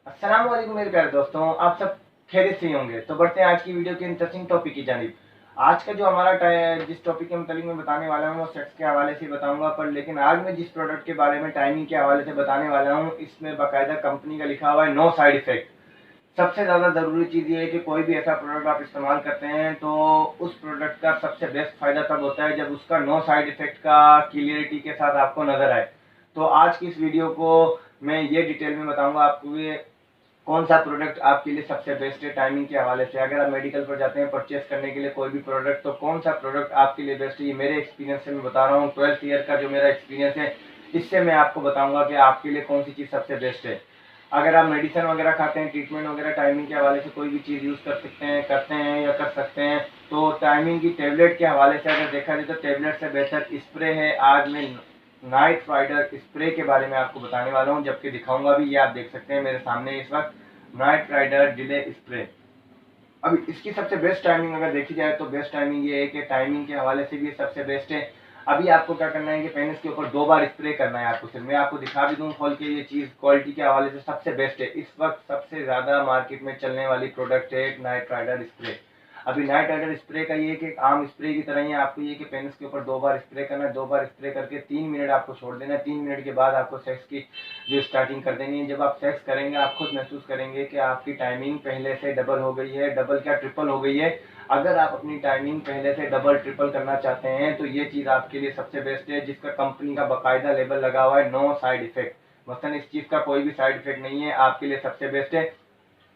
अस्सलाम वालेकुम मेरे प्यारे दोस्तों, आप सब खैरियत से ही होंगे। तो बढ़ते हैं आज की वीडियो के इंटरेस्टिंग टॉपिक की जानिब। आज का जो हमारा जिस टॉपिक के मतलब मैं बताने वाला हूँ वो सेक्स के हवाले से बताऊंगा, पर लेकिन आज मैं जिस प्रोडक्ट के बारे में टाइमिंग के हवाले से बताने वाला हूँ, इसमें बाकायदा कंपनी का लिखा हुआ है नो साइड इफेक्ट। सबसे ज़्यादा ज़रूरी चीज़ ये है कि कोई भी ऐसा प्रोडक्ट आप इस्तेमाल करते हैं तो उस प्रोडक्ट का सबसे बेस्ट फ़ायदा तब होता है जब उसका नो साइड इफ़ेक्ट का क्लियरिटी के साथ आपको नज़र आए। तो आज की इस वीडियो को मैं ये डिटेल में बताऊंगा आपको ये कौन सा प्रोडक्ट आपके लिए सबसे बेस्ट है टाइमिंग के हवाले से। अगर आप मेडिकल पर जाते हैं परचेस करने के लिए कोई भी प्रोडक्ट, तो कौन सा प्रोडक्ट आपके लिए बेस्ट है, ये मेरे एक्सपीरियंस से मैं बता रहा हूँ। 12th ईयर का जो मेरा एक्सपीरियंस है, इससे मैं आपको बताऊंगा कि आपके लिए कौन सी चीज़ सबसे बेस्ट है। अगर आप मेडिसिन वगैरह खाते हैं, ट्रीटमेंट वगैरह टाइमिंग के हवाले से कोई भी चीज़ यूज़ कर सकते हैं, करते हैं या कर सकते हैं, तो टाइमिंग की टेबलेट के हवाले से अगर देखा जाए तो टेबलेट से बेहतर स्प्रे है। आज मैं नाइट राइडर स्प्रे के बारे में आपको बताने वाला हूँ, जबकि दिखाऊंगा भी। ये आप देख सकते हैं मेरे सामने इस वक्त नाइट राइडर डिले स्प्रे। अब इसकी सबसे बेस्ट टाइमिंग अगर देखी जाए तो बेस्ट टाइमिंग ये है कि टाइमिंग के हवाले से भी सबसे बेस्ट है। अभी आपको क्या करना है कि पेनिस के ऊपर 2 बार स्प्रे करना है आपको। सिर्फ मैं आपको दिखा भी दूं खोल के, ये चीज़ क्वालिटी के हवाले से सबसे बेस्ट है। इस वक्त सबसे ज़्यादा मार्केट में चलने वाली प्रोडक्ट है नाइट राइडर स्प्रे। अभी नाइट राइडर स्प्रे का ये कि आम स्प्रे की तरह ही आपको ये कि पेनिस के ऊपर 2 बार स्प्रे करना है। 2 बार स्प्रे करके 3 मिनट आपको छोड़ देना है। 3 मिनट के बाद आपको सेक्स की जो स्टार्टिंग कर देनी है। जब आप सेक्स करेंगे आप खुद महसूस करेंगे कि आपकी टाइमिंग पहले से डबल हो गई है, डबल क्या ट्रिपल हो गई है। अगर आप अपनी टाइमिंग पहले से डबल ट्रिपल करना चाहते हैं तो ये चीज़ आपके लिए सबसे बेस्ट है, जिसका कंपनी का बाकायदा लेबल लगा हुआ है नो साइड इफेक्ट। मसलन इस चीज़ का कोई भी साइड इफेक्ट नहीं है, आपके लिए सबसे बेस्ट है।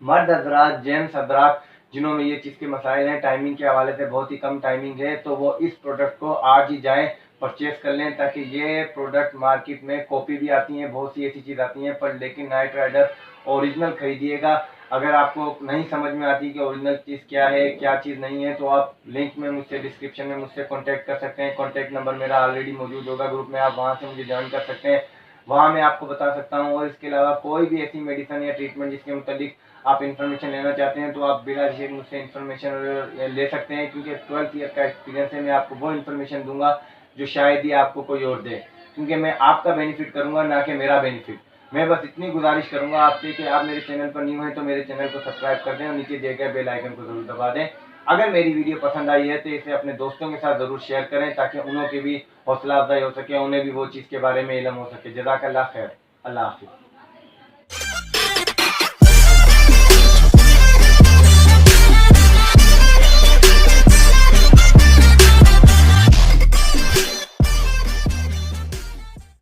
मर्द हजरात, जेंट्स हजरात जिन्हों में ये चीज़ के मसाइल हैं, टाइमिंग के हवाले से बहुत ही कम टाइमिंग है, तो वो इस प्रोडक्ट को आज ही जाएं परचेस कर लें, ताकि ये प्रोडक्ट मार्केट में कॉपी भी आती हैं, बहुत सी ऐसी चीज़ आती हैं, पर लेकिन नाइट राइडर ओरिजिनल खरीदिएगा। अगर आपको नहीं समझ में आती कि ओरिजिनल चीज़ क्या है क्या चीज़ नहीं है, तो आप लिंक में मुझसे डिस्क्रिप्शन में मुझसे कॉन्टैक्ट कर सकते हैं। कॉन्टैक्ट नंबर मेरा ऑलरेडी मौजूद होगा ग्रुप में, आप वहाँ से मुझे ज्वाइन कर सकते हैं। वहाँ मैं आपको बता सकता हूँ। और इसके अलावा कोई भी ऐसी मेडिसिन या ट्रीटमेंट जिसके मुतालिक आप इन्फॉर्मेशन लेना चाहते हैं, तो आप बिना झिझक मुझसे इन्फॉर्मेशन ले सकते हैं, क्योंकि 12th ईयर का एक्सपीरियंस है। मैं आपको वो इन्फॉर्मेशन दूंगा जो शायद ही आपको कोई और दे, क्योंकि मैं आपका बेनिफिट करूंगा ना कि मेरा बेनिफिट। मैं बस इतनी गुजारिश करूंगा आपसे कि आप मेरे चैनल पर न्यू हैं तो मेरे चैनल को सब्सक्राइब कर दें और नीचे दिए गए बेल आइकन को जरूर दबा दें। अगर मेरी वीडियो पसंद आई है तो इसे अपने दोस्तों के साथ ज़रूर शेयर करें, ताकि उन्हों की भी हौसला अफजाई हो सके, उन्हें भी वो चीज़ के बारे में इल्म हो सके। जज़ाकल्लाह खैर। अल्लाह हाफिज़।